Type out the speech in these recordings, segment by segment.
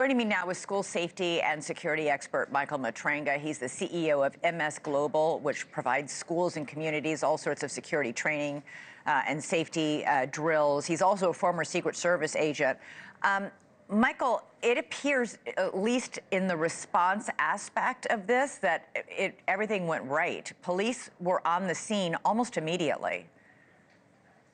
Joining me now is school safety and security expert Michael Matranga. He's the CEO of MS Global, which provides schools and communities all sorts of security training and safety drills. He's also a former Secret Service agent. Michael, it appears, at least in the response aspect of this, that everything went right. Police were on the scene almost immediately.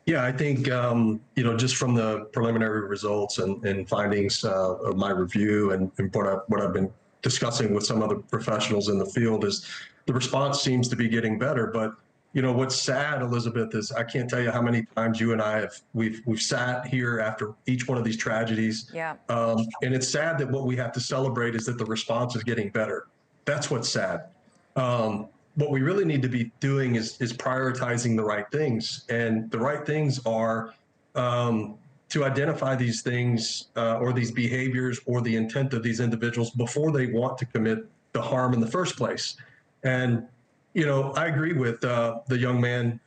Yeah, I think, just from the preliminary results and findings of my review and what I've been discussing with some other professionals in the field is the response seems to be getting better. But, what's sad, Elizabeth, is I can't tell you how many times you and I we've sat here after each one of these tragedies. Yeah. And it's sad that what we have to celebrate is that the response is getting better. That's what's sad. What we really need to be doing is prioritizing the right things. And the right things are to identify these things or these behaviors or the intent of these individuals before they want to commit the harm in the first place. And, I agree with the young man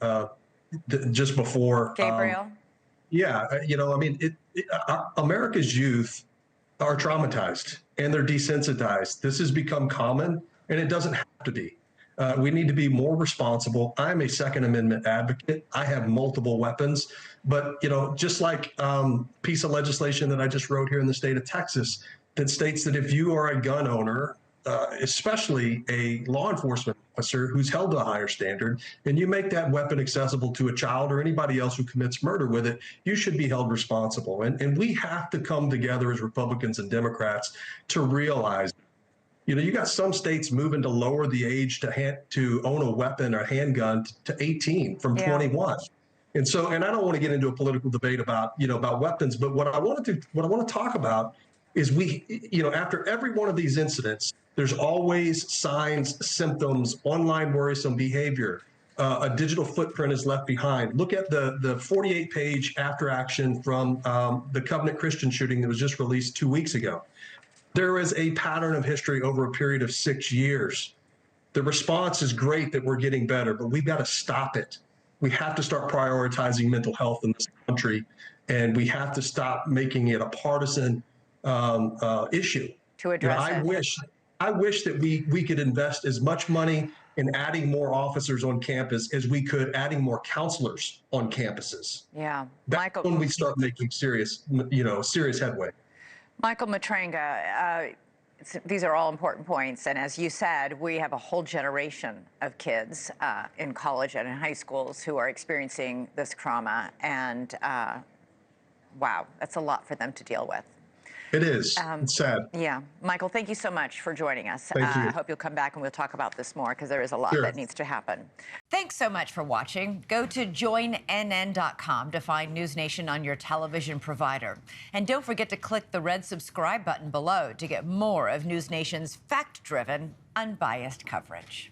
just before. Gabriel? America's youth are traumatized and they're desensitized. This has become common, and it doesn't have to be. We need to be more responsible. I'm a Second Amendment advocate. I have multiple weapons, but just like piece of legislation that I just wrote here in the state of Texas that states that if you are a gun owner, especially a law enforcement officer who's held to a higher standard, and you make that weapon accessible to a child or anybody else who commits murder with it, you should be held responsible. And we have to come together as Republicans and Democrats to realize, you got some states moving to lower the age to own a weapon or handgun to 18 from 21. And I don't want to get into a political debate about weapons, but what I want to talk about is after every one of these incidents, there's always signs, symptoms, online worrisome behavior. A digital footprint is left behind. Look at the 48-page after action from the Covenant Christian shooting that was just released 2 weeks ago. There is a pattern of history over a period of 6 years. The response is great that we're getting better, but we've got to stop it. We have to start prioritizing mental health in this country, and we have to stop making it a partisan issue. To address it. I wish that we could invest as much money in adding more officers on campus as we could adding more counselors on campuses. Yeah, That's when we start making serious headway. Michael Matranga, these are all important points. And as you said, we have a whole generation of kids in college and in high schools who are experiencing this trauma. And wow, that's a lot for them to deal with. It is. It's sad. Yeah. Michael, thank you so much for joining us. Thank you. I hope you'll come back and we'll talk about this more because there is a lot that needs to happen. Thanks so much for watching. Go to joinnn.com to find NewsNation on your television provider. And don't forget to click the red subscribe button below to get more of NewsNation's fact-driven, unbiased coverage.